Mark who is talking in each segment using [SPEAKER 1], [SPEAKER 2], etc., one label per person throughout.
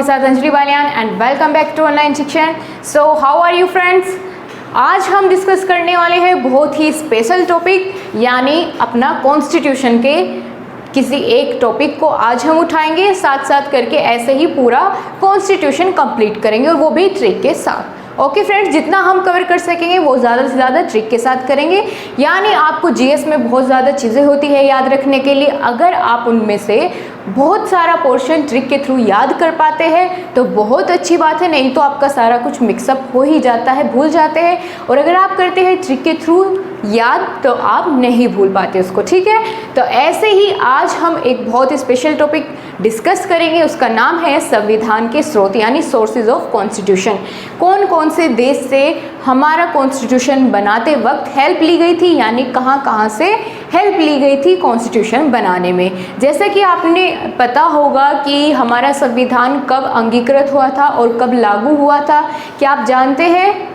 [SPEAKER 1] आपके साथ Anjali Baliyan and welcome back to online शिक्षण। So how are you friends. आज हम डिस्कस करने वाले हैं बहुत ही स्पेशल टॉपिक, यानी अपना कॉन्स्टिट्यूशन के किसी एक टॉपिक को आज हम उठाएंगे, साथ साथ करके ऐसे ही पूरा कॉन्स्टिट्यूशन कंप्लीट करेंगे और वो भी ट्रिक के साथ। ओके फ्रेंड्स, जितना हम कवर कर सकेंगे वो ज़्यादा से ज़्यादा ट्रिक के साथ करेंगे। यानी आपको जीएस में बहुत ज़्यादा चीज़ें होती है याद रखने के लिए, अगर आप उनमें से बहुत सारा पोर्शन ट्रिक के थ्रू याद कर पाते हैं तो बहुत अच्छी बात है, नहीं तो आपका सारा कुछ मिक्सअप हो ही जाता है, भूल जाते हैं। और अगर आप करते हैं ट्रिक के थ्रू याद तो आप नहीं भूल पाते उसको, ठीक है। तो ऐसे ही आज हम एक बहुत ही स्पेशल टॉपिक डिस्कस करेंगे, उसका नाम है संविधान के स्रोत यानी सोर्सेज ऑफ कॉन्स्टिट्यूशन। कौन कौन से देश से हमारा कॉन्स्टिट्यूशन बनाते वक्त हेल्प ली गई थी, यानी कहाँ कहाँ से हेल्प ली गई थी कॉन्स्टिट्यूशन बनाने में। जैसे कि आपने पता होगा कि हमारा संविधान कब अंगीकृत हुआ था और कब लागू हुआ था, क्या आप जानते हैं?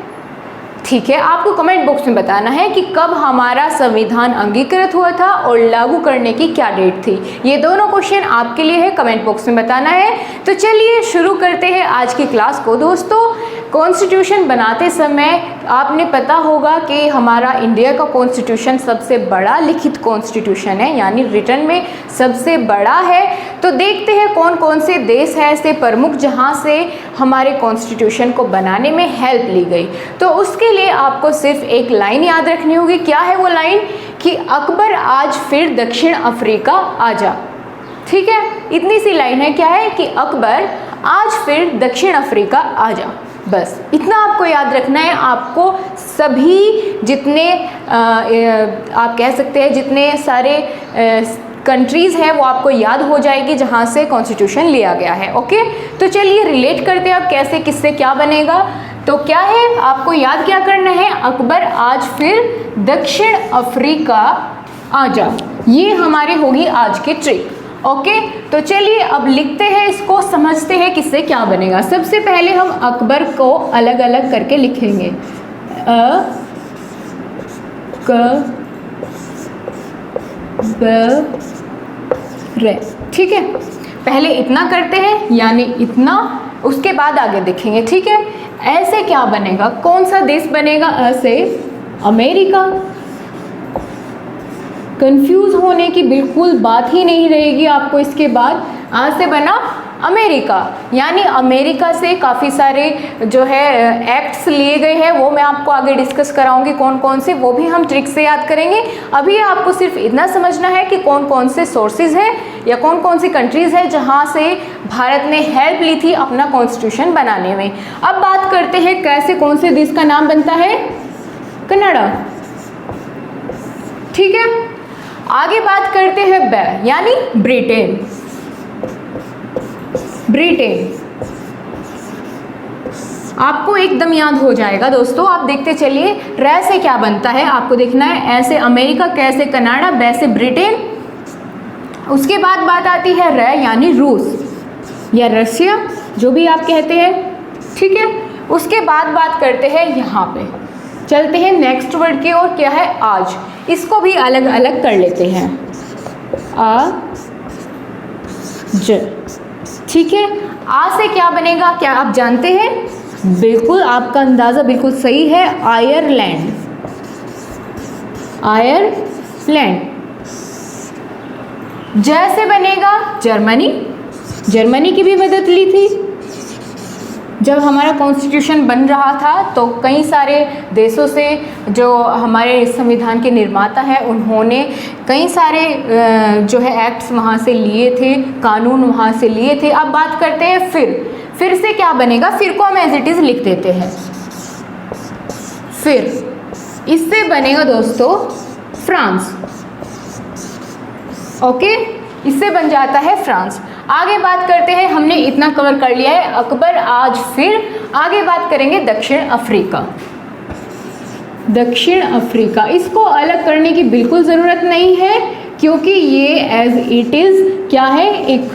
[SPEAKER 1] ठीक है, आपको कमेंट बॉक्स में बताना है कि कब हमारा संविधान अंगीकृत हुआ था और लागू करने की क्या डेट थी। ये दोनों क्वेश्चन आपके लिए है, कमेंट बॉक्स में बताना है। तो चलिए शुरू करते हैं आज की क्लास को। दोस्तों, कॉन्स्टिट्यूशन बनाते समय आपने पता होगा कि हमारा इंडिया का कॉन्स्टिट्यूशन सबसे बड़ा लिखित कॉन्स्टिट्यूशन है, यानी रिटन में सबसे बड़ा है। तो देखते हैं कौन कौन से देश हैं ऐसे प्रमुख जहाँ से हमारे कॉन्स्टिट्यूशन को बनाने में हेल्प ली गई। तो उसके लिए आपको सिर्फ एक लाइन याद रखनी होगी। क्या है वो लाइन? कि अकबर आज फिर दक्षिण अफ्रीका आजा। ठीक है, इतनी सी लाइन है। क्या है? कि अकबर आज फिर दक्षिण अफ्रीका आजा। बस इतना आपको याद रखना है। आपको सभी जितने आप कह सकते हैं जितने सारे कंट्रीज़ हैं वो आपको याद हो जाएगी जहाँ से कॉन्स्टिट्यूशन लिया गया है। ओके, तो चलिए रिलेट करते हैं अब कैसे किससे क्या बनेगा। तो क्या है, आपको याद क्या करना है? अकबर आज फिर दक्षिण अफ्रीका आजा, ये हमारी होगी आज की ट्रिक। ओके, तो चलिए अब लिखते हैं इसको, समझते हैं किससे क्या बनेगा। सबसे पहले हम अकबर को अलग अलग करके लिखेंगे। ठीक है, पहले इतना करते हैं यानी इतना, उसके बाद आगे देखेंगे। ठीक है, ऐसे क्या बनेगा, कौन सा देश बनेगा? ऐसे अमेरिका। कंफ्यूज होने की बिल्कुल बात ही नहीं रहेगी आपको इसके बाद। आज से बना अमेरिका, यानी अमेरिका से काफ़ी सारे जो है एक्ट्स लिए गए हैं, वो मैं आपको आगे डिस्कस कराऊंगी कौन कौन से, वो भी हम ट्रिक से याद करेंगे। अभी आपको सिर्फ इतना समझना है कि कौन कौन से सोर्सेज हैं या कौन कौन सी कंट्रीज़ हैं जहाँ से भारत ने हेल्प ली थी अपना कॉन्स्टिट्यूशन बनाने में। अब बात करते हैं कैसे कौन से देश का नाम बनता है? कनाडा। ठीक है, आगे बात करते हैं यानी ब्रिटेन। ब्रिटेन आपको एकदम याद हो जाएगा दोस्तों, आप देखते चलिए। रै से क्या बनता है आपको देखना है, ऐसे अमेरिका, कैसे कनाडा, वैसे ब्रिटेन। उसके बाद बात आती है रै यानी रूस या रशिया, जो भी आप कहते हैं। ठीक है, उसके बाद बात करते हैं, यहाँ पे चलते हैं नेक्स्ट वर्ड की ओर। क्या है? आज। इसको भी अलग अलग कर लेते हैं, आ ज। ठीक है, आ से क्या बनेगा, क्या आप जानते हैं? बिल्कुल, आपका अंदाज़ा बिल्कुल सही है, आयरलैंड। आयरलैंड। ज से बनेगा जर्मनी। जर्मनी की भी मदद ली थी जब हमारा कॉन्स्टिट्यूशन बन रहा था, तो कई सारे देशों से जो हमारे संविधान के निर्माता हैं उन्होंने कई सारे जो है एक्ट्स वहाँ से लिए थे, कानून वहाँ से लिए थे। अब बात करते हैं फिर से क्या बनेगा? फिर को हम एज इट इज़ लिख देते हैं। फिर इससे बनेगा दोस्तों फ्रांस। ओके, इससे बन जाता है फ्रांस। आगे बात करते हैं, हमने इतना कवर कर लिया है अकबर आज फिर। आगे बात करेंगे दक्षिण अफ्रीका। दक्षिण अफ्रीका, इसको अलग करने की बिल्कुल ज़रूरत नहीं है क्योंकि ये एज इट इज़ क्या है, एक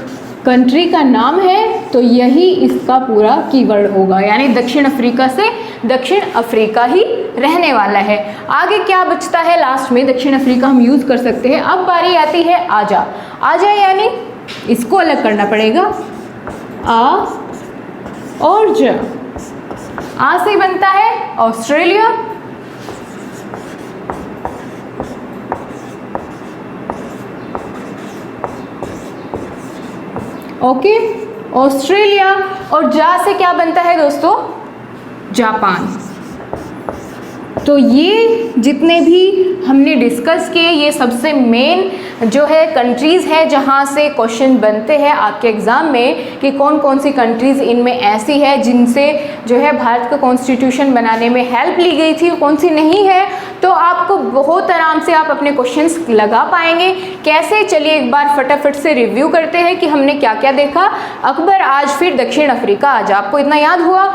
[SPEAKER 1] कंट्री का नाम है, तो यही इसका पूरा कीवर्ड होगा, यानी दक्षिण अफ्रीका से दक्षिण अफ्रीका ही रहने वाला है। आगे क्या बचता है? लास्ट में दक्षिण अफ्रीका हम यूज़ कर सकते हैं। अब बारी आती है आजा। आजा यानी इसको अलग करना पड़ेगा, आ और ज आ से बनता है ऑस्ट्रेलिया, ओके, ऑस्ट्रेलिया। और जा से क्या बनता है दोस्तों? जापान। तो ये जितने भी हमने डिस्कस किए ये सबसे मेन जो है कंट्रीज़ है जहाँ से क्वेश्चन बनते हैं आपके एग्ज़ाम में कि कौन कौन सी कंट्रीज़ इनमें ऐसी है जिनसे जो है भारत का कॉन्स्टिट्यूशन बनाने में हेल्प ली गई थी, कौन सी नहीं है। तो आपको बहुत आराम से आप अपने क्वेश्चंस लगा पाएंगे। कैसे? चलिए एक बार फटाफट से रिव्यू करते हैं कि हमने क्या क्या देखा। अकबर आज, फिर दक्षिण अफ्रीका आज, आपको इतना याद हुआ।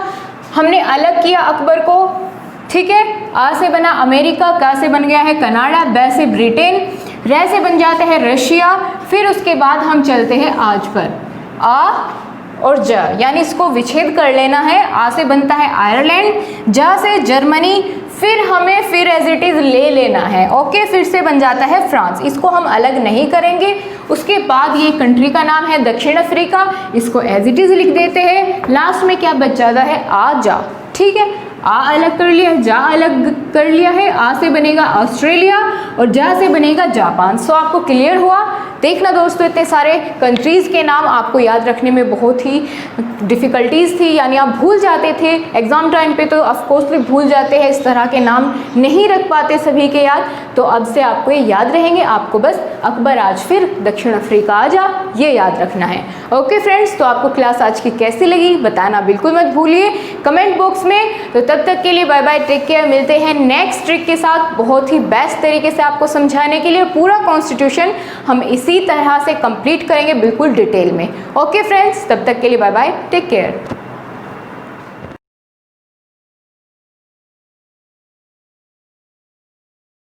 [SPEAKER 1] हमने अलग किया अकबर को, ठीक है। आ से बना अमेरिका, का से बन गया है कनाडा, ब से ब्रिटेन, र से बन जाता है रशिया। फिर उसके बाद हम चलते हैं आज पर, आ और ज, यानी इसको विच्छेद कर लेना है। आ से बनता है आयरलैंड, जा से जर्मनी, फिर हमें फिर एज इट इज़ ले लेना है, ओके। फिर से बन जाता है फ्रांस, इसको हम अलग नहीं करेंगे। उसके बाद ये कंट्री का नाम है दक्षिण अफ्रीका, इसको एज इट इज़ लिख देते हैं। लास्ट में क्या बच जाता है? आ जा, ठीक है। आ अलग कर लिया, जा अलग कर लिया है। आ से बनेगा ऑस्ट्रेलिया और जा से बनेगा जापान। सो आपको क्लियर हुआ? देखना दोस्तों, इतने सारे कंट्रीज़ के नाम आपको याद रखने में बहुत ही डिफ़िकल्टीज़ थी, यानी आप भूल जाते थे एग्ज़ाम टाइम पे, तो ऑफकोर्स भूल जाते हैं, इस तरह के नाम नहीं रख पाते सभी के याद। तो अब से आपको ये याद रहेंगे, आपको बस अकबर आज फिर दक्षिण अफ्रीका आ जा, ये याद रखना है। ओके फ्रेंड्स, तो आपको क्लास आज की कैसी लगी बताना बिल्कुल मत भूलिए कमेंट बॉक्स में। तो तब तक के लिए बाय बाय, टेक केयर। मिलते हैं नेक्स्ट ट्रिक के साथ, बहुत ही बेस्ट तरीके से आपको समझाने के लिए। पूरा कॉन्स्टिट्यूशन हम इसी तरह से कंप्लीट करेंगे बिल्कुल डिटेल में। ओके फ्रेंड्स, तब तक के लिए बाय बाय, टेक केयर।